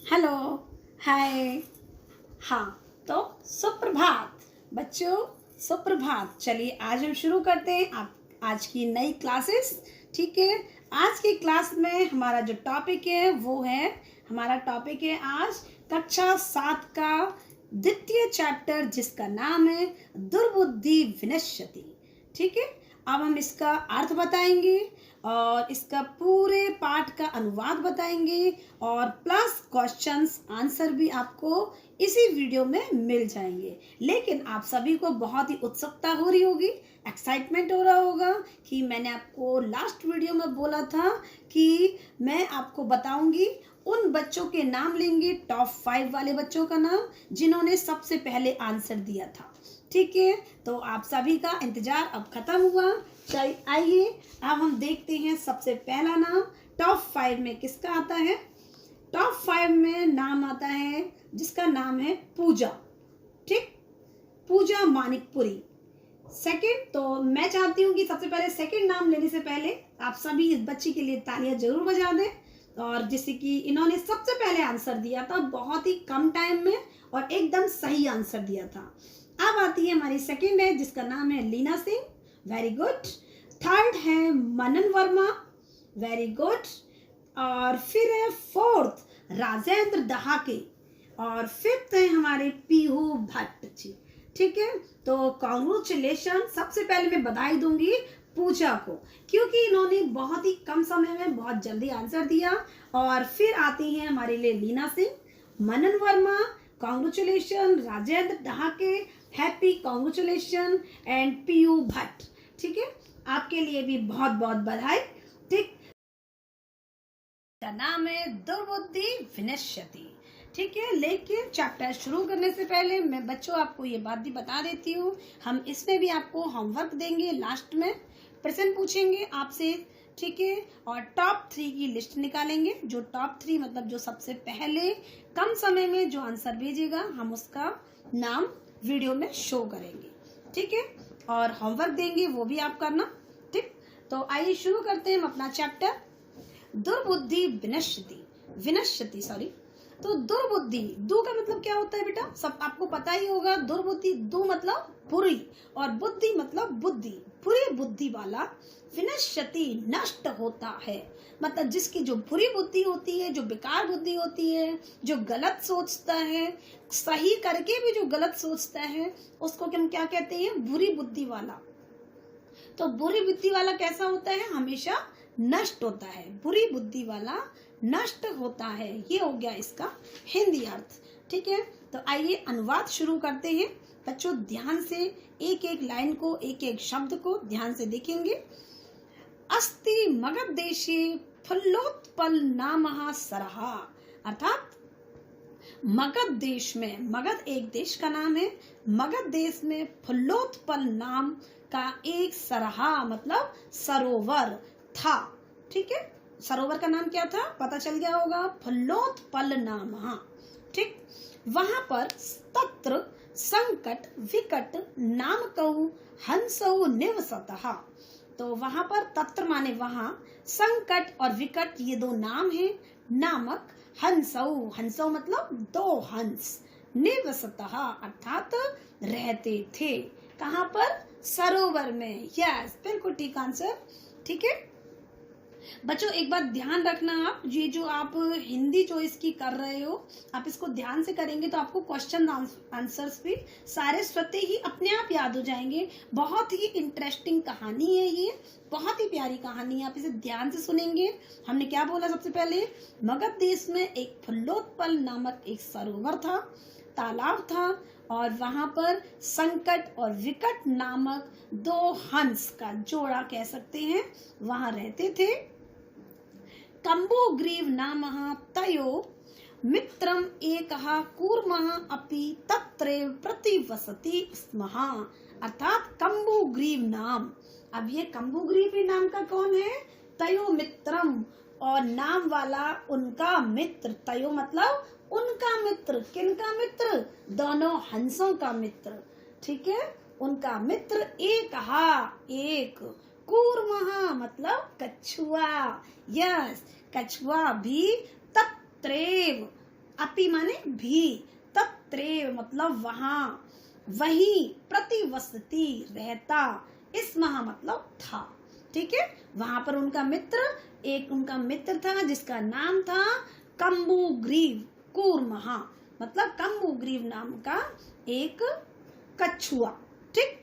Hello, हाय। हाँ, तो सुप्रभात बच्चों, सुप्रभात। चलिए आज हम शुरू करते हैं आप आज की नई क्लासेस। ठीक है, आज की क्लास में हमारा जो टॉपिक है वो है, हमारा टॉपिक है आज कक्षा 7 का द्वितीय चैप्टर, जिसका नाम है दुर्बुद्धि विनश्यति। ठीक है, अब हम इसका अर्थ बताएंगे और इसका पूरे पाठ का अनुवाद बताएंगे और प्लस क्वेश्चंस आंसर भी आपको इसी वीडियो में मिल जाएंगे। लेकिन आप सभी को बहुत ही उत्सुकता हो रही होगी, एक्साइटमेंट हो रहा होगा कि मैंने आपको लास्ट वीडियो में बोला था कि मैं आपको बताऊंगी, उन बच्चों के नाम लेंगे, टॉप 5 वाले बच्चों का नाम जिन्होंने सबसे पहले आंसर दिया था। ठीक है, तो आप सभी का इंतजार अब खत्म हुआ। चलिए आइए अब हम देखते हैं सबसे पहला नाम टॉप 5 में किसका आता है। टॉप 5 में नाम आता है जिसका नाम है पूजा। ठीक, पूजा मानिकपुरी। सेकंड, तो मैं चाहती हूँ कि सबसे पहले सेकंड नाम लेने से पहले आप सभी इस बच्ची के लिए तालियां जरूर बजा दें, और जिससे कि इन्होंने सबसे पहले आंसर दिया था बहुत ही कम टाइम में और एकदम सही आंसर दिया था। अब आती है हमारी सेकंड है जिसका नाम है Leena Singh, very good. Third है मनन वर्मा, वेरी गुड। और फिर है फोर्थ राजेंद्र दहाके, और फिफ्थ है हमारे पीहू भट्ट जी। ठीक है, तो कॉन्ग्रेचुलेशन। सबसे पहले मैं बधाई दूंगी पूजा को, क्योंकि इन्होंने बहुत ही कम समय में बहुत जल्दी आंसर दिया। और फिर आती हैं हमारे लिए Leena Singh, Manan Verma, congratulation, Rajendra Dahake, happy congratulation, and Piyu Bhatt. ठीक है, आपके लिए भी बहुत बहुत बधाई। ठीक, का नाम है दुर्बुद्धि विनश्यति। ठीक है, लेकिन चैप्टर शुरू करने से पहले मैं बच्चों आपको ये बात भी बता देती हूँ, हम इसमें भी आपको होमवर्क देंगे, लास्ट में प्रश्न पूछेंगे आपसे। ठीक है, और टॉप 3 की लिस्ट निकालेंगे। जो टॉप 3 मतलब जो सबसे पहले कम समय में जो आंसर भेजेगा, हम उसका नाम वीडियो में शो करेंगे। ठीक है, और होमवर्क देंगे, वो भी आप करना। ठीक, तो आइए शुरू करते हैं हम अपना चैप्टर दुर्बुद्धि विनश्यति। विनश्यति सॉरी, तो दुर्बुद्धि, दु का मतलब क्या होता है बेटा, सब आपको पता ही होगा। दुर्बुद्धि, दु मतलब बुरी, और बुद्धि मतलब बुद्धि, बुरी बुद्धि वाला। विनश्यति, नष्ट होता है, मतलब जिसकी जो बुरी बुद्धि होती है, जो बेकार बुद्धि होती है, जो गलत सोचता है, सही करके भी जो गलत सोचता है, उसको हम क्या कहते हैं, बुरी बुद्धि वाला। तो बुरी बुद्धि वाला कैसा होता है, हमेशा नष्ट होता है। बुरी बुद्धि वाला नष्ट होता है, ये हो गया इसका हिंदी अर्थ। ठीक है, तो आइए अनुवाद शुरू करते हैं। बच्चों ध्यान से एक एक लाइन को, एक एक शब्द को ध्यान से देखेंगे। अस्ति मगध देशे फलोत्पल नामः सरहा, अर्थात मगध देश में, मगध एक देश का नाम है, मगध देश में फलोत्पल नाम का एक सरहा मतलब सरोवर था। ठीक है, सरोवर का नाम क्या था पता चल गया होगा, फलोत्पल नाम। ठीक, वहां पर तत्र संकट विकट नाम कहू हंसौ निवसतः। तो वहां पर तत्र माने वहां, संकट और विकट ये दो नाम हैं, नामक हंसौ, हंसौ मतलब 2 हंस, निवसतः अर्थात रहते थे। कहाँ पर, सरोवर में। यस, बिल्कुल ठीक आंसर। ठीक है बच्चों, एक बात ध्यान रखना, आप ये जो आप हिंदी जो इसकी कर रहे हो, आप इसको ध्यान से करेंगे तो आपको क्वेश्चन आंसर्स भी सारे स्वतः ही अपने आप याद हो जाएंगे। बहुत ही इंटरेस्टिंग कहानी है ये, बहुत ही प्यारी कहानी है, आप इसे ध्यान से सुनेंगे। हमने क्या बोला सबसे पहले, मगध देश में एक फलोत्पल नामक एक सरोवर था, तालाब था, और वहां पर संकट और विकट नामक 2 हंस का जोड़ा कह सकते हैं वहां रहते थे। कम्बुग्रीव नामः तयो मित्रम एकः कूर्मः अपि तत्रैव प्रतिवसति स्मः, अर्थात कम्बुग्रीव नाम। अब ये कम्बुग्रीव नाम का कौन है, तयो मित्रम, और नाम वाला उनका मित्र। तयो मतलब उनका मित्र, किनका मित्र, दोनों हंसों का मित्र। ठीक है, उनका मित्र एक, कूर्मः मतलब कछुआ, यस कछुआ भी, तत्रैव अपि माने भी, तत्रेव मतलब वहां, वही, प्रतिवसति रहता, स्मः मतलब था। ठीक है, वहां पर उनका मित्र था जिसका नाम था कम्बुग्रीव कूर्महा, मतलब कम्बुग्रीव नाम का एक कछुआ। ठीक,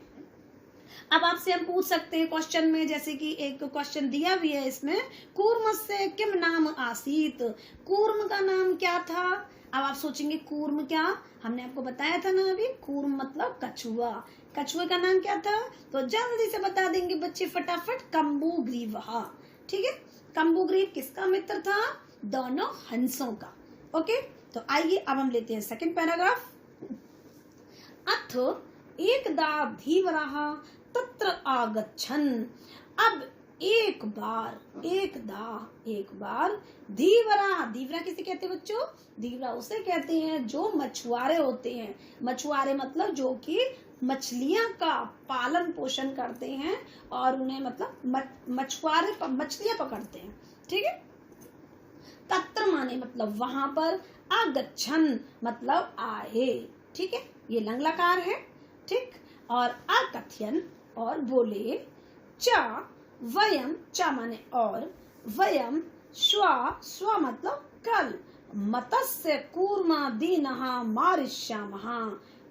अब आपसे हम पूछ सकते हैं क्वेश्चन में, जैसे कि एक क्वेश्चन दिया भी है इसमें, कूर्मस्य किम नाम आसीत, कूर्म का नाम क्या था। अब आप सोचेंगे कूर्म क्या, हमने आपको बताया था ना अभी, कूर्म मतलब कछुआ, कछुए का नाम क्या था, तो जल्दी से बता देंगे बच्चे फटाफट, कम्बुग्रीवहा। ठीक है, कम्बुग्रीव किसका मित्र था, दोनों हंसों का। ओके, तो आइए अब हम लेते हैं सेकंड पैराग्राफ। अथ एकदा धीवरः तत्र आगच्छन्, अब एक बार धीवरा किसे कहते हैं बच्चों, धीवरा उसे कहते हैं जो मछुआरे होते हैं, मछुआरे मतलब जो कि मछलियां का पालन पोषण करते हैं और उन्हें मतलब मछुआरे मछलियां पकड़ते हैं। ठीक है, तत्र माने मतलब वहां पर, आगच्छन् मतलब आए। ठीक है, ये लंग लकार है। ठीक, और अकथयन और बोले, च वयम, च माने और, वयम स्व मतलब कल, मतस्य कूर्मादीनः मारिष्यामः,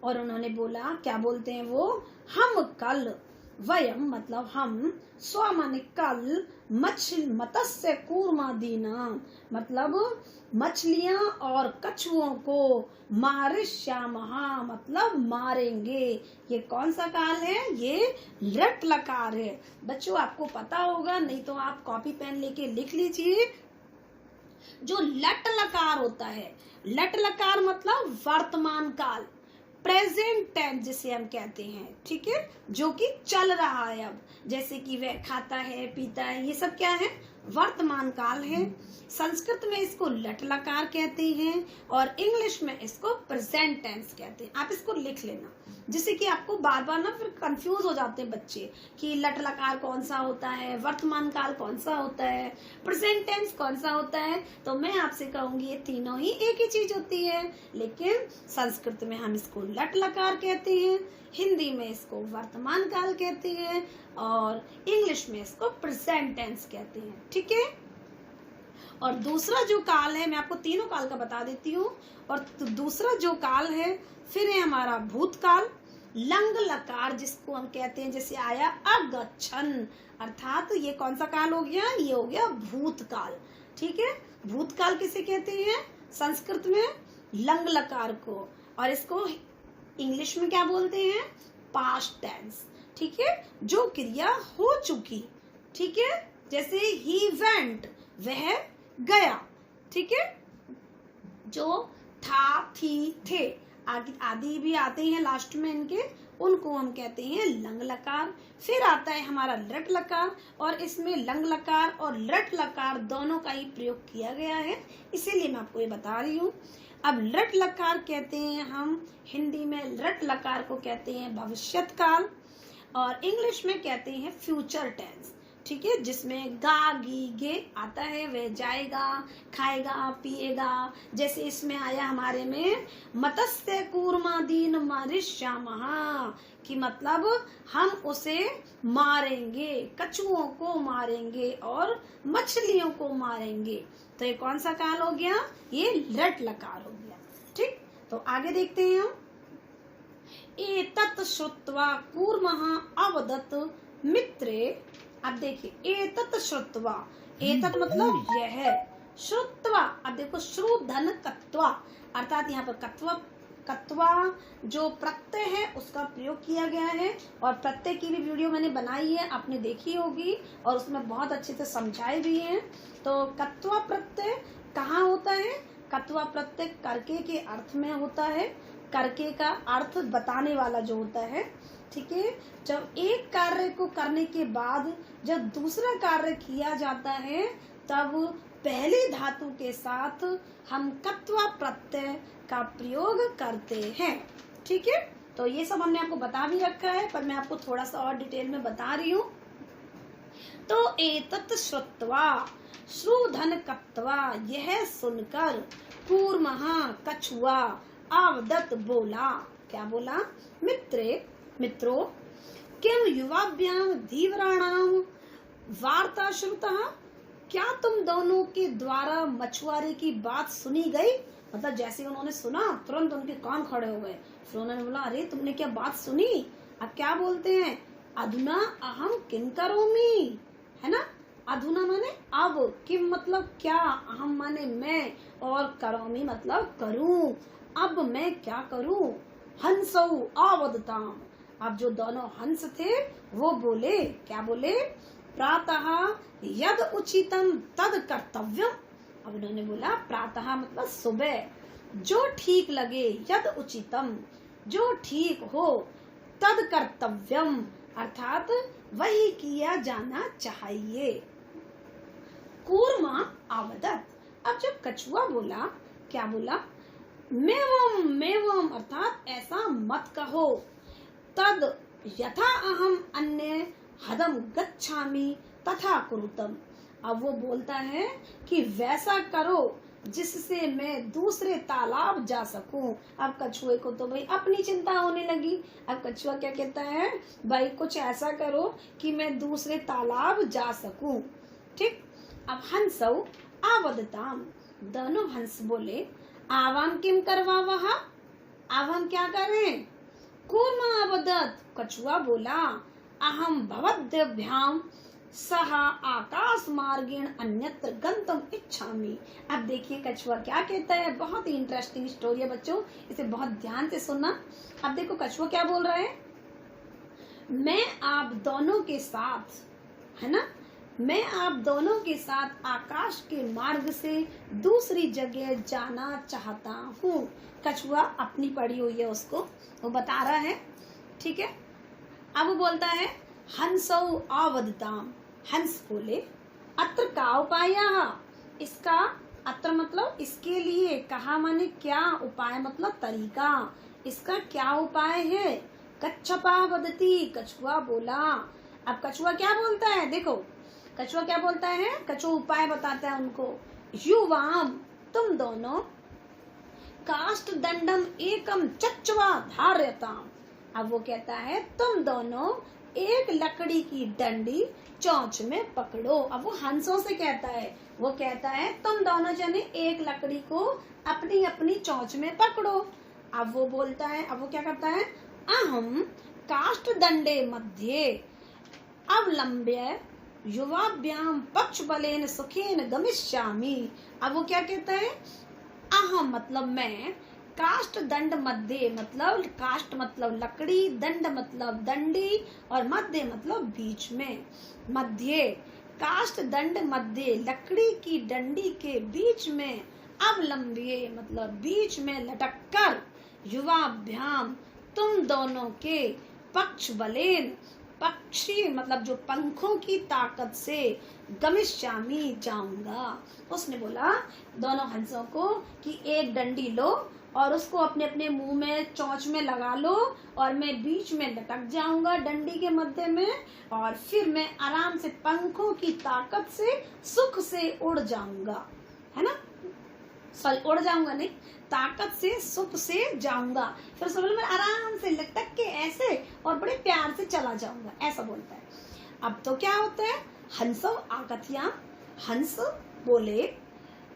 और उन्होंने बोला, क्या बोलते हैं वो, हम कल, वयम मतलब हम, स्व माने कल, मतस्य कूर्मादीना मतलब मछलियां और कछुओं को, मारिष्यामः मतलब मारेंगे। ये कौन सा काल है, ये लट लकार है। बच्चों आपको पता होगा, नहीं तो आप कॉपी पेन लेके लिख लीजिए। जो लट लकार होता है, लट लकार मतलब वर्तमान काल, प्रेजेंट टेंस जिसे हम कहते हैं। ठीक है, जो कि चल रहा है अब, जैसे कि वह खाता है, पीता है, ये सब क्या है, वर्तमान काल है। संस्कृत में इसको लट लकार कहते हैं और इंग्लिश में इसको प्रेजेंट टेंस कहते हैं। आप इसको लिख लेना, जिससे कि आपको बार बार ना फिर कंफ्यूज हो जाते हैं बच्चे कि लट लकार कौन सा होता है, वर्तमान काल कौन सा होता है, प्रेजेंट टेंस कौन सा होता है। तो मैं आपसे कहूंगी ये तीनों ही एक ही चीज होती है, लेकिन संस्कृत में हम इसको लट लकार कहते हैं, हिंदी में इसको वर्तमान काल कहते हैं और इंग्लिश में इसको प्रेजेंट टेंस कहते हैं। ठीक है, और दूसरा जो काल है, मैं आपको तीनों काल का बता देती हूँ। और दूसरा जो काल है फिर है हमारा भूतकाल, लंग लकार जिसको हम कहते हैं, जैसे आया अगच्छन, अर्थात ये कौन सा काल हो गया, ये हो गया भूतकाल। ठीक है, भूतकाल किसे कहते हैं, संस्कृत में लंग लकार को, और इसको इंग्लिश में क्या बोलते हैं, पास्ट टेंस। ठीक है, जो क्रिया हो चुकी। ठीक है, जैसे ही वेंट, वह गया। ठीक है, जो था, थी, थे आदि भी आते हैं लास्ट में इनके, उनको हम कहते हैं लंग लकार। फिर आता है हमारा लट लकार, और इसमें लंग लकार और लट लकार दोनों का ही प्रयोग किया गया है, इसीलिए मैं आपको ये बता रही हूँ। अब लट लकार कहते हैं हम, हिंदी में लट लकार को कहते हैं भविष्यत काल और इंग्लिश में कहते हैं फ्यूचर टेंस। ठीक है, जिसमें गा गी गे आता है, वह जाएगा, खाएगा, पिएगा। जैसे इसमें आया हमारे में मतस्य कूर्मादीन मारिष्यामः, कि मतलब हम उसे मारेंगे, कछुओं को मारेंगे और मछलियों को मारेंगे। तो ये कौन सा काल हो गया, ये लट लकार हो गया। ठीक, तो आगे देखते हैं हम। एतत् श्रुत्वा कूर्मः अवदत् मित्रे, अब देखिए एतत् श्रुत्वा, एतत् मतलब यह, श्रुत्वा, अब देखो श्रु धन कत्वा, अर्थात यहाँ पर कत्वा जो प्रत्यय है उसका प्रयोग किया गया है, और प्रत्यय की भी वीडियो मैंने बनाई है, आपने देखी होगी और उसमें बहुत अच्छे से समझाए भी हैं। तो कत्वा प्रत्यय कहाँ होता है, कत्वा प्रत्यय करके के अर्थ में होता है, करके का अर्थ बताने वाला जो होता है। ठीक है, जब एक कार्य को करने के बाद जब दूसरा कार्य किया जाता है, तब पहली धातु के साथ हम कत्वा प्रत्यय का प्रयोग करते हैं। ठीक है, तो ये सब हमने आपको बता भी रखा है, पर मैं आपको थोड़ा सा और डिटेल में बता रही हूँ। तो एतत् श्रुत्वा, श्रुधन कत्वा यह सुनकर कूर्मः कछुआ आवदत बोला, क्या बोला? मित्रों किम युवाभ्याम धीवराणाम वार्ता श्रुतः, क्या तुम दोनों के द्वारा मछुआरे की बात सुनी गई? मतलब जैसे उन्होंने सुना तुरंत उनके कान खड़े हो गए। फिर उन्होंने बोला, अरे तुमने क्या बात सुनी? अब क्या बोलते हैं? अधुना अहम किम करोमि, है ना? अधुना माने अब, किम मतलब क्या, अहम माने मैं, और करोमि मतलब करूं, अब मैं क्या करूं? हंसौ आवदताम, अब जो दोनों हंस थे वो बोले, क्या बोले? प्रातः यद उचितम तद कर्तव्यम, अब उन्होंने बोला प्रातः मतलब सुबह, जो ठीक लगे, यद उचितम जो ठीक हो, तद कर्तव्यम अर्थात वही किया जाना चाहिए। कूर्मा आवदत, अब जब कछुआ बोला, क्या बोला? मेवम मेवम अर्थात ऐसा मत कहो, तद यथा अहम अन्य हदम गच्छामि तथा कुरुतम, अब वो बोलता है कि वैसा करो जिससे मैं दूसरे तालाब जा सकूं। अब कछुए को तो भाई अपनी चिंता होने लगी। अब कछुआ क्या कहता है? भाई कुछ ऐसा करो कि मैं दूसरे तालाब जा सकूं। ठीक। अब हंसौ आवदताम, दोनों हंस बोले, आवाम किम करवा वहा, अब हम क्या करें? कूर्मा आवदत, कछुआ बोला, अहम भवद्भ्याम सह आकाश मार्गेण अन्यत्र गंतुम इच्छामि। अब देखिए कछुआ क्या कहता है, बहुत ही इंटरेस्टिंग स्टोरी है बच्चों, इसे बहुत ध्यान से सुनना। अब देखो कछुआ क्या बोल रहा है, मैं आप दोनों के साथ, है ना, मैं आप दोनों के साथ आकाश के मार्ग से दूसरी जगह जाना चाहता हूँ। कछुआ अपनी पड़ी हुई है उसको वो बता रहा है। ठीक है। अब वो बोलता है हंसौ आवदताम, हंस बोले, अत्र का उपाय, इसका, अत्र मतलब इसके लिए, कहा माने क्या, उपाय मतलब तरीका, इसका क्या उपाय है? कच्छपा वदती, कछुआ बोला। अब कछुआ क्या बोलता है, देखो कछुआ क्या बोलता है, कछुआ उपाय बताता है उनको, युवाम तुम दोनों, काष्ठ दंडम एकम चच्चवा धार्यताम, अब वो कहता है तुम दोनों एक लकड़ी की डंडी चोंच में पकड़ो। अब वो हंसों से कहता है, वो कहता है तुम दोनों जने एक लकड़ी को अपनी अपनी चोंच में पकड़ो। अब वो बोलता है, अब वो क्या करता है, अहम काष्ठ दंडे मध्य अवलंब्य युवाभ्याम पक्ष बलेन सुखेन गमिष्यामि। अब वो क्या कहता है, अहम मतलब मैं, काष्ठ दंड मध्य मतलब काष्ठ मतलब लकड़ी, दंड मतलब दंडी, और मध्य मतलब बीच में। मध्य काष्ठ दंड मध्य लकड़ी की डंडी के बीच में, अवलंब्य मतलब बीच में लटक कर, युवाभ्याम तुम दोनों के, पक्ष बलेन पक्षी मतलब जो पंखों की ताकत से, गमिष्यामि जाऊंगा। उसने बोला दोनों हंसों को कि एक डंडी लो और उसको अपने अपने मुंह में चोंच में लगा लो, और मैं बीच में लटक जाऊंगा डंडी के मध्य में, और फिर मैं आराम से पंखों की ताकत से सुख से उड़ जाऊंगा, है ना, सॉरी उड़ जाऊंगा नहीं, ताकत से सुख से जाऊंगा, फिर सब मैं आराम से लटक के ऐसे और बड़े प्यार से चला जाऊंगा, ऐसा बोलता है। अब तो क्या होता है, हंसो आगत्या, हंस बोले,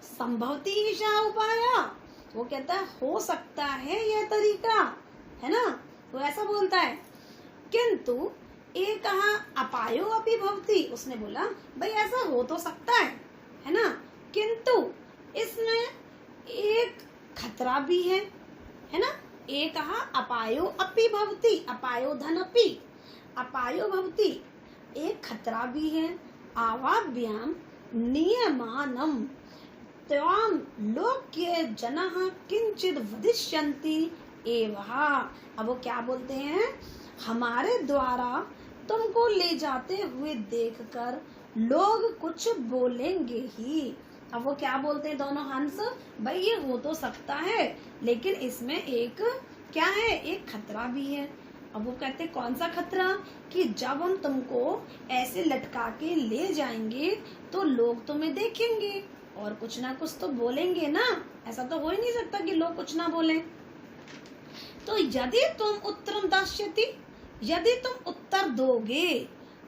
संभवती ईशा उपाया, वो कहता है हो सकता है यह तरीका, है ना, वो ऐसा बोलता है। किंतु एक कहा अपायो अपि भवति, उसने बोला भाई ऐसा हो तो सकता है ना, किंतु इसमें एक खतरा भी है ना। एक कहा अपायो अपि भवति, अपायो धन अपि, अपायो भवति, एक खतरा भी है। आवाभ्याम नियमानम त्वाम लोक्य जनः किंचित वदिष्यन्ति एवहा। अब वो क्या बोलते हैं, हमारे द्वारा तुमको ले जाते हुए देखकर लोग कुछ बोलेंगे ही। अब वो क्या बोलते हैं दोनों हंस, भाई ये हो तो सकता है लेकिन इसमें एक क्या है, एक खतरा भी है। अब वो कहते कौन सा खतरा, कि जब हम तुमको ऐसे लटका के ले जाएंगे तो लोग तुम्हें देखेंगे और कुछ ना कुछ तो बोलेंगे ना, ऐसा तो हो ही नहीं सकता कि लोग कुछ ना बोले। तो यदि तुम उत्तरम दास्यति, यदि तुम उत्तर दोगे,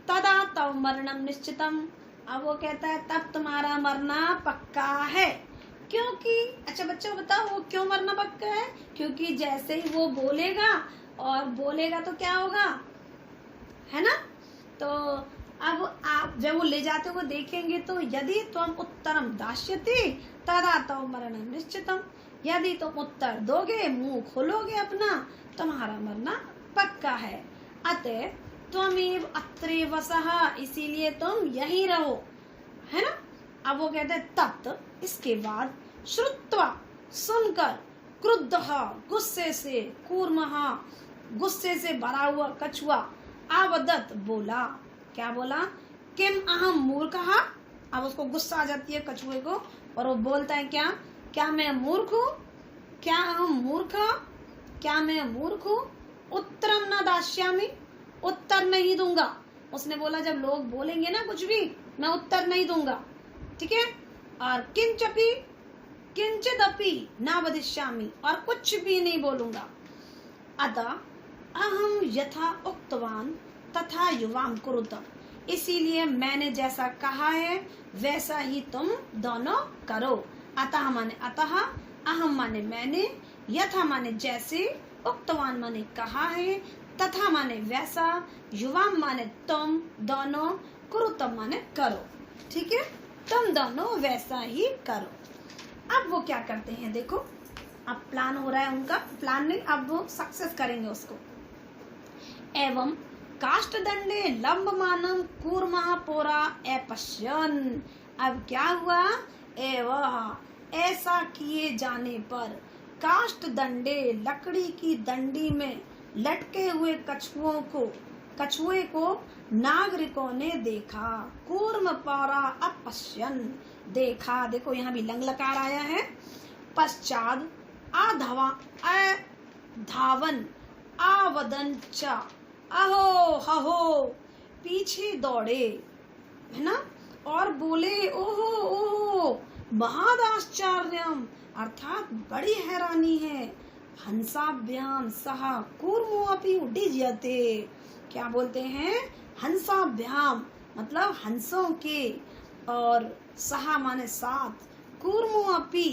तदा तव मरणम निश्चितम, अब वो कहता है तब तुम्हारा मरना पक्का है। क्योंकि अच्छा बच्चों बताओ वो क्यों मरना पक्का है, क्योंकि जैसे ही वो बोलेगा और बोलेगा तो क्या होगा, है ना। तो अब आप जब वो ले जाते हुए देखेंगे तो यदि तुम उत्तरम दास्यति तदा तव मरणम निश्चितम, यदि तुम उत्तर दोगे, मुंह खोलोगे अपना, तुम्हारा मरना पक्का है। अतः त्वमेव अत्रे वसः, इसीलिए तुम यहीं रहो, है ना। अब वो कहते हैं तत्, इसके बाद, श्रुत्वा, सुनकर, क्रुद्धः, गुस्से से, कूर्मः, गुस्से से भरा हुआ कछुआ, आवदत, बोला, क्या बोला, किम अहम मूर्खः, अब उसको गुस्सा आ जाती है कछुए को और वो बोलता है क्या, क्या मैं मूर्ख हूँ, क्या अहम मूर्ख, क्या मैं मूर्ख हूँ, उत्तरम न दास्यामि, उत्तर नहीं दूंगा। उसने बोला जब लोग बोलेंगे ना कुछ भी, मैं उत्तर नहीं दूंगा, ठीक है। और किंचपि, किंचिदपि न वदिष्यामि, और कुछ भी नहीं बोलूंगा। अतः अहम यथा उक्तवान तथा युवाम कुरुत, इसीलिए मैंने जैसा कहा है वैसा ही तुम दोनों करो। अतः माने अतः, अहम माने मैंने, यथा माने जैसे, उक्तवान माने कहा है, तथा माने वैसा, युवाम माने तुम दोनों, कुरुतम माने करो, ठीक है, तुम दोनों वैसा ही करो। अब वो क्या करते हैं देखो, अब प्लान हो रहा है उनका, प्लान नहीं, अब वो सक्सेस करेंगे उसको। एवं काष्ठदंडे लंबमानम कूर्मः पोरा अपश्यन्, अब क्या हुआ, एवं ऐसा किए जाने पर, काष्ठदंडे लकड़ी की दंडी में लटके हुए कछुए को नागरिकों ने देखा, कूर्म पारा अपश्यन, देखा, देखो यहाँ भी लंग लकार आया है। पश्चात धावन आवदन च, अहो हहो, पीछे दौड़े, है ना, और बोले ओहो ओहो महद आश्चर्यम, अर्थात बड़ी हैरानी है, हंसाभ्याम सह कूर्मो अपि उड्डीयते, क्या बोलते हैं, हंसाभ्याम मतलब हंसों के, और सहा माने साथ, कूर्मो अपि,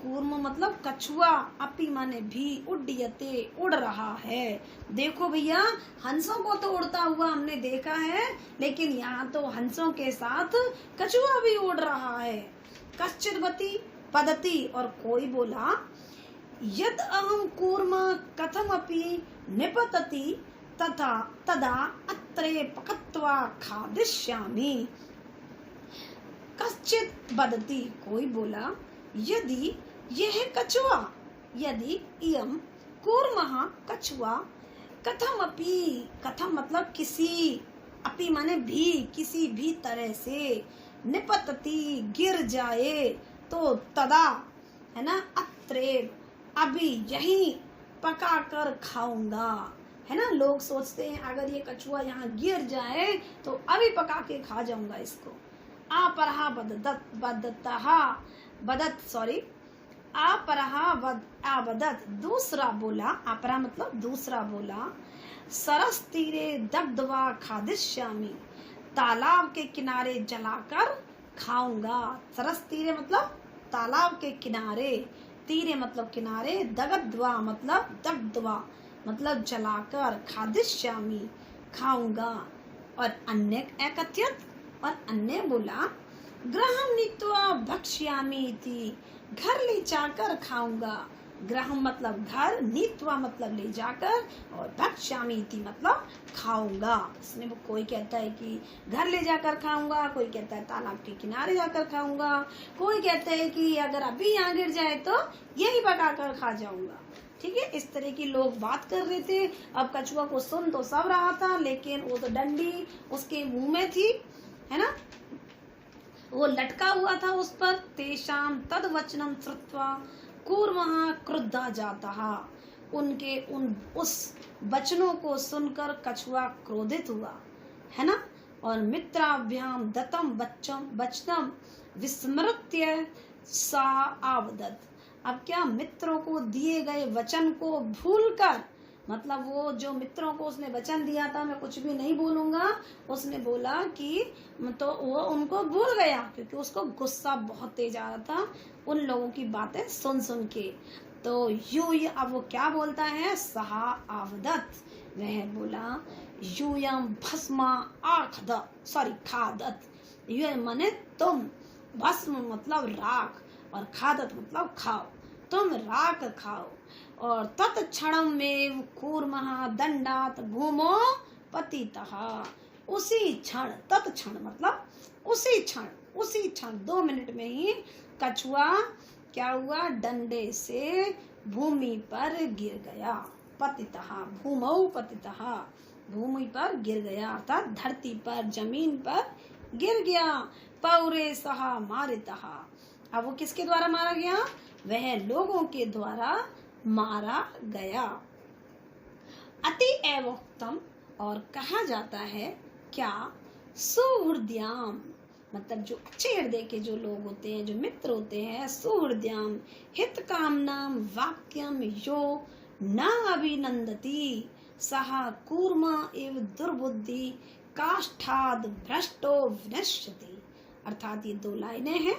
कूर्म मतलब कछुआ, अपि माने भी, उड्डीयते उड़ रहा है। देखो भैया हंसों को तो उड़ता हुआ हमने देखा है, लेकिन यहाँ तो हंसों के साथ कछुआ भी उड़ रहा है। कश्चिद्वती पदती, और कोई बोला, यद अहम कूर्म कथमपि निपतति तथा तदा अत्रे पकत्वा खादिष्यामि। कश्चित् वदति, कोई बोला, यदि यह कछुआ, यदि इयम कूर्मः कछुआ, कथमपि, कथम मतलब किसी, अपि माने भी, किसी भी तरह से, निपतति गिर जाए, तो तदा, है ना, अत्रे अभी यही पका कर खाऊंगा, है ना। लोग सोचते हैं अगर ये कछुआ यहाँ गिर जाए तो अभी पका के खा जाऊंगा इसको। आपरहा आबदत, दूसरा बोला, आपरा मतलब दूसरा बोला, सरस तीरे दग्धवा खादिष्यामि, तालाब के किनारे जलाकर खाऊंगा। सरस तीरे मतलब तालाब के किनारे, तीरे मतलब किनारे, दगद्वा मतलब दग्धवा मतलब जलाकर, खादिष्यामि खाऊंगा। और अन्य एकत्यत, और अन्य बोला, ग्रहम नीत्वा भक्ष्यामि इति, घर ले जाकर खाऊंगा। ग्रहम मतलब घर, नीत्वा मतलब ले जाकर, और भक्ष्यामि इति मतलब खाऊंगा। इसमें वो कोई कहता है कि घर ले जाकर खाऊंगा, कोई कहता है तालाब के किनारे जाकर खाऊंगा, कोई कहता है कि अगर अभी यहाँ गिर जाए तो यही पकाकर खा जाऊंगा। ठीक है, इस तरह की लोग बात कर रहे थे। अब कछुआ को सुन तो सब रहा था, लेकिन वो तो डंडी उसके मुंह में थी, है ना, वो लटका हुआ था उस पर। तेषाम तद वचनम श्रुत्वा कूर्मः क्रुद्धा जाता, उनके उस वचनों को सुनकर कछुआ क्रोधित हुआ, है ना। और मित्राभ्याम दत्तम वचनम विस्मृत्य सा आवदत। अब क्या, मित्रों को दिए गए वचन को भूलकर, मतलब वो जो मित्रों को उसने वचन दिया था मैं कुछ भी नहीं बोलूंगा, उसने बोला कि तो वो उनको भूल गया, क्योंकि उसको गुस्सा बहुत तेज आ रहा था उन लोगों की बातें सुन सुन के। तो अब वो क्या बोलता है, सहा आवदत, वह बोला यूयम भस्मा खादत, यह माने तुम, भस्म मतलब राख और खादत मतलब खाओ, तुम राख खाओ। और तत्क्षणम में कूर्मः दंडात भूमो पतितः, उसी क्षण, तत्क्षण मतलब उसी क्षण 2 मिनट में ही कछुआ क्या हुआ, डंडे से भूमि पर गिर गया। पतितः भूमौ पतितः, भूमि पर गिर गया अर्थात धरती पर, जमीन पर गिर गया। पौरे सहा मारितः, अब वो किसके द्वारा मारा गया, वह लोगों के द्वारा मारा गया। अति एवोक्तम, और कहा जाता है क्या, सुहृदयाम, मतलब जो अच्छे हृदय के जो लोग होते हैं, जो मित्र होते हैं, सुहृदयाम हित कामनाम वाक्यम यो न अभिनंदती सहा कूर्म इव दुर्बुद्धि काष्ठाद भ्रष्टो विनश्यति। अर्थात ये 2 लाइनें हैं।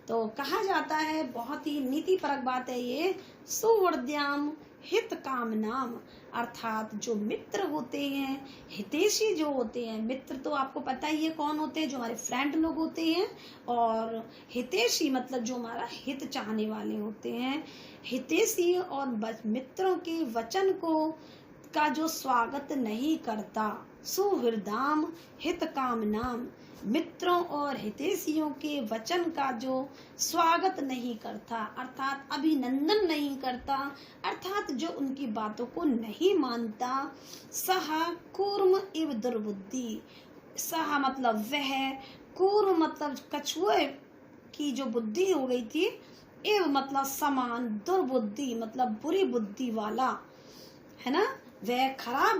तो कहा जाता है, बहुत ही नीति परक बात है ये, सुहृदयाम हित कामनाम, अर्थात जो मित्र होते हैं, हितैषी जो होते हैं, मित्र तो आपको पता ही है कौन होते हैं, जो हमारे फ्रेंड लोग होते हैं, और हितैषी मतलब जो हमारा हित चाहने वाले होते हैं। हितैषी और मित्रों के वचन को का जो स्वागत नहीं करता, सुहृदाम हित कामनाम, मित्रों और हितैषियों के वचन का जो स्वागत नहीं करता, अर्थात अभिनंदन नहीं करता, अर्थात जो उनकी बातों को नहीं मानता, सहा कूर्म इव दुर्बुद्धि, सहा मतलब वह, कूर्म मतलब कछुए की जो बुद्धि हो गई थी, इव मतलब समान, दुर्बुद्धि मतलब बुरी बुद्धि वाला, है ना, वह खराब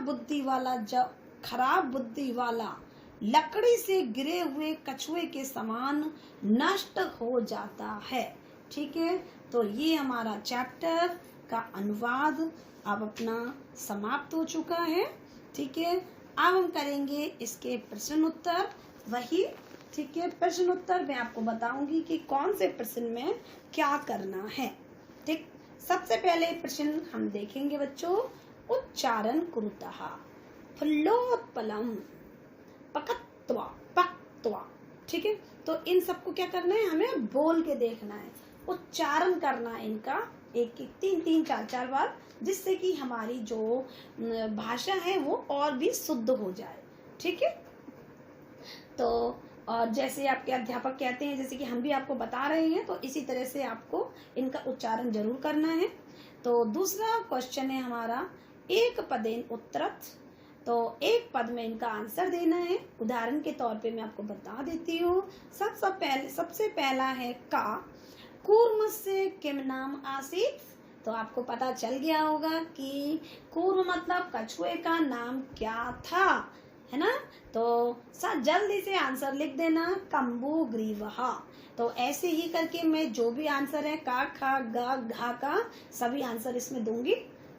बुद्धि वाला लकड़ी से गिरे हुए कछुए के समान नष्ट हो जाता है। ठीक है, तो ये हमारा चैप्टर का अनुवाद अब अपना समाप्त हो चुका है। ठीक है, अब हम करेंगे इसके प्रश्न उत्तर वही। ठीक है, प्रश्न उत्तर मैं आपको बताऊंगी कि कौन से प्रश्न में क्या करना है। ठीक, सबसे पहले प्रश्न हम देखेंगे बच्चों, उच्चारण कुरुतः फुल्लोत्पलम पकत्वा पक्त्वा। ठीक है, तो इन सबको क्या करना है, हमें बोल के देखना है, उच्चारण करना है इनका 1-3 4 बार, जिससे कि हमारी जो भाषा है वो और भी शुद्ध हो जाए। ठीक है, तो और जैसे आपके अध्यापक कहते हैं, जैसे कि हम भी आपको बता रहे हैं, तो इसी तरह से आपको इनका उच्चारण जरूर करना है। तो दूसरा क्वेश्चन है हमारा, एक पदेन उत्तरत, तो एक पद में इनका आंसर देना है। उदाहरण के तौर पे मैं आपको बता देती हूँ। सबसे पहला है का, कूर्म से किम नाम आसीत, तो आपको पता चल गया होगा कि कूर्म मतलब कछुए का नाम क्या था, है ना। तो सब जल्दी से आंसर लिख देना, कम्बू ग्रीवहा। तो ऐसे ही करके मैं जो भी आंसर है का, खा, गा, घा का सभी आंसर इसमें दूंगी।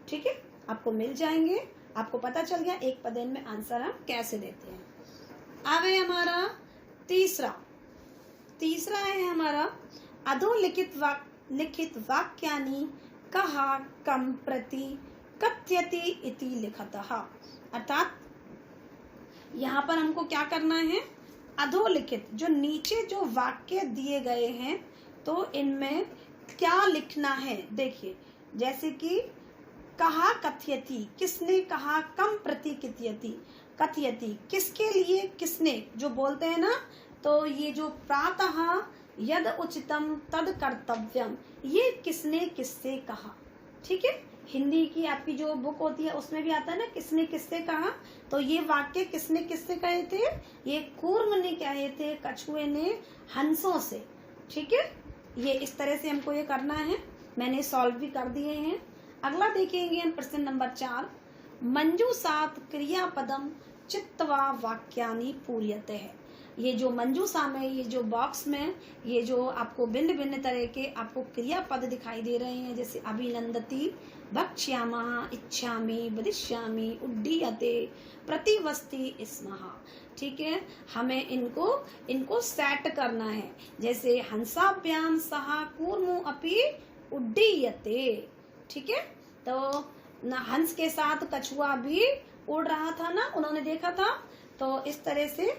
ठीक है, आपको मिल जाएंगे। आपको पता चल गया एक पदेन में आंसर हम कैसे देते हैं। अब है हमारा तीसरा है हमारा, अधोलिखित वाक्यानि कहा कम प्रति कथ्यति इति लिखतः। अर्थात यहाँ पर हमको क्या करना है, अधोलिखित जो नीचे जो वाक्य दिए गए हैं, तो इनमें क्या लिखना है। देखिए, जैसे कि कहा कथयति, किसने कहा, कम प्रति कथयति किसके लिए, किसने जो बोलते हैं ना, तो ये जो प्रातः यद उचितम तद कर्तव्यम, ये किसने किससे कहा। ठीक है, हिंदी की आपकी जो बुक होती है उसमें भी आता है ना, किसने किससे कहा। तो ये वाक्य किसने किससे कहे थे, ये कूर्म ने कहे थे कछुए ने हंसों से। ठीक है, ये इस तरह से हमको ये करना है। मैंने सॉल्व भी कर दिए हैं। अगला देखेंगे हम प्रश्न नंबर 4। मंजूषात क्रियापदम चित्वा वाक्यानि पूर्यते है। ये जो मंजूषा में, ये जो बॉक्स में, ये जो आपको भिन्न भिन्न तरह के आपको क्रियापद दिखाई दे रहे हैं, जैसे अभिनंदती, भक्ष्यामः, इच्छामि, वदिष्यामि, उड्डीयते, प्रतिवस्ति, स्मः। ठीक है, हमें इनको सेट करना है। जैसे हंसाभ्याम सह कूर्मो अपि उड्डीयते। ठीक है, तो ना हंस के साथ कछुआ भी उड़ रहा था ना, उन्होंने देखा था। तो इस तरह से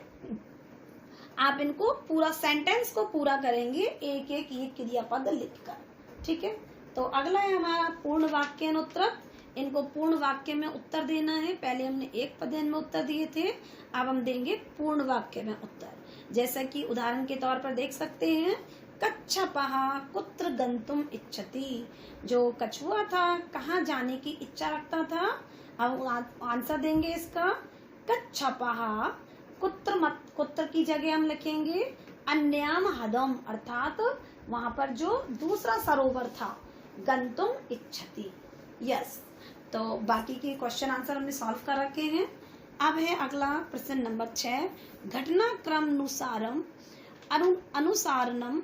आप इनको पूरा सेंटेंस को पूरा करेंगे एक एक ये क्रियापद लिखकर। ठीक है, तो अगला है हमारा पूर्ण वाक्य उत्तर। इनको पूर्ण वाक्य में उत्तर देना है। पहले हमने एक पद्य में उत्तर दिए थे, अब हम देंगे पूर्ण वाक्य में उत्तर। जैसा कि उदाहरण के तौर पर देख सकते हैं, कच्छपः कुत्र गंतुम इच्छति। जो कछुआ था कहाँ जाने की इच्छा रखता था। अब आंसर देंगे इसका, कच्छपः कुत्र की जगह हम लिखेंगे अन्याम हदम, अर्थात वहां पर जो दूसरा सरोवर था, गंतुम इच्छति। यस, तो बाकी के क्वेश्चन आंसर हमने सॉल्व कर रखे हैं। अब है अगला प्रश्न नंबर 6। घटनाक्रम अनुसारणम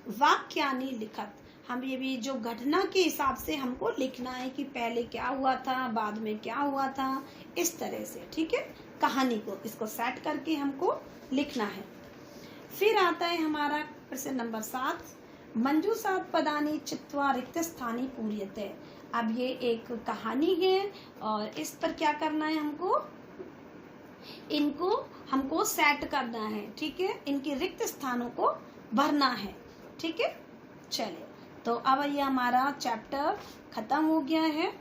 वाक्यानि लिखत। हम ये भी जो घटना के हिसाब से हमको लिखना है कि पहले क्या हुआ था, बाद में क्या हुआ था, इस तरह से। ठीक है, कहानी को इसको सेट करके हमको लिखना है। फिर आता है हमारा प्रश्न नंबर 7। मंजूषात पदानि चित्वा रिक्त स्थानी पूर्यते। अब ये एक कहानी है और इस पर क्या करना है, इनको हमको सेट करना है। ठीक है, इनके रिक्त स्थानों को भरना है। ठीक है, चलिए, तो अब ये हमारा चैप्टर खत्म हो गया है।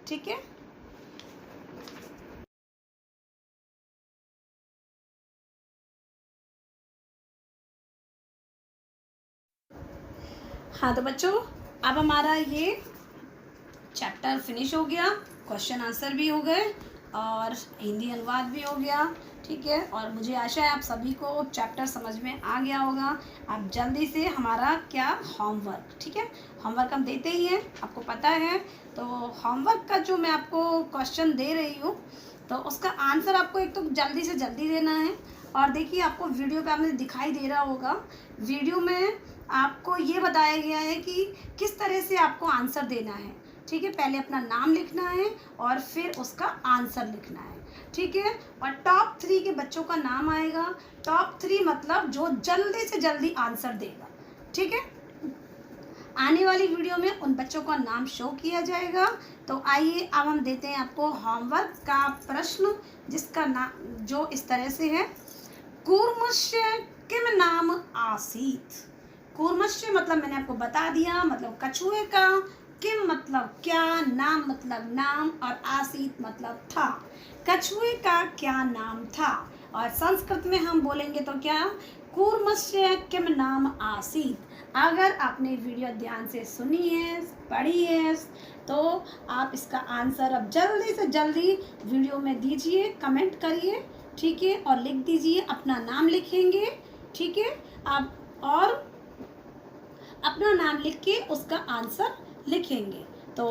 ठीक है, हाँ तो बच्चों, अब हमारा ये चैप्टर फिनिश हो गया। क्वेश्चन आंसर भी हो गए और हिंदी अनुवाद भी हो गया। ठीक है, और मुझे आशा है आप सभी को चैप्टर समझ में आ गया होगा। आप जल्दी से हमारा क्या होमवर्क, ठीक है, होमवर्क हम देते ही हैं, आपको पता है। तो होमवर्क का जो मैं आपको क्वेश्चन दे रही हूँ, तो उसका आंसर आपको एक तो जल्दी से जल्दी देना है। और देखिए, आपको वीडियो पे आपने दिखाई दे रहा होगा, वीडियो में आपको ये बताया गया है कि किस तरह से आपको आंसर देना है। ठीक है, पहले अपना नाम लिखना है और फिर उसका आंसर लिखना है। ठीक है, और टॉप 3 के बच्चों का नाम आएगा। टॉप 3 मतलब जो जल्दी से जल्दी आंसर देगा। ठीक है, आने वाली वीडियो में उन बच्चों का नाम शो किया जाएगा। तो आइए अब हम देते हैं आपको होमवर्क का प्रश्न, जिसका नाम जो इस तरह से है, कूर्मस्य किम नाम आसीत। कूर्मस्य मतलब मैंने आपको बता दिया, मतलब कछुए का, किम मतलब क्या, नाम मतलब नाम, और आसीत मतलब था। कछुए का क्या नाम था, और संस्कृत में हम बोलेंगे तो क्या, कूर्मस्य किम नाम आसीत। अगर आपने वीडियो ध्यान से सुनी है, पढ़ी है, तो आप इसका आंसर अब जल्दी से जल्दी वीडियो में दीजिए, कमेंट करिए। ठीक है, और लिख दीजिए, अपना नाम लिखेंगे। ठीक है, आप और अपना नाम लिख के उसका आंसर लिखेंगे। तो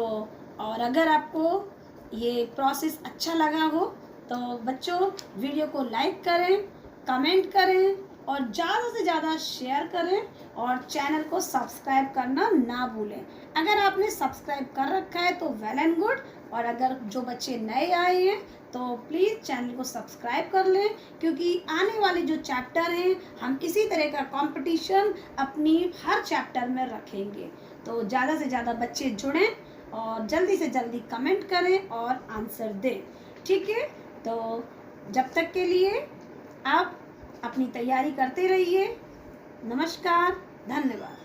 और अगर आपको ये प्रोसेस अच्छा लगा हो तो बच्चों वीडियो को लाइक करें, कमेंट करें और ज़्यादा से ज़्यादा शेयर करें, और चैनल को सब्सक्राइब करना ना भूलें। अगर आपने सब्सक्राइब कर रखा है तो वेल एंड गुड, और अगर जो बच्चे नए आए हैं तो प्लीज़ चैनल को सब्सक्राइब कर लें, क्योंकि आने वाले जो चैप्टर हैं हम इसी तरह का कंपटीशन अपनी हर चैप्टर में रखेंगे। तो ज़्यादा से ज़्यादा बच्चे जुड़ें और जल्दी से जल्दी कमेंट करें और आंसर दें। ठीक है, तो जब तक के लिए आप अपनी तैयारी करते रहिए। नमस्कार, धन्यवाद।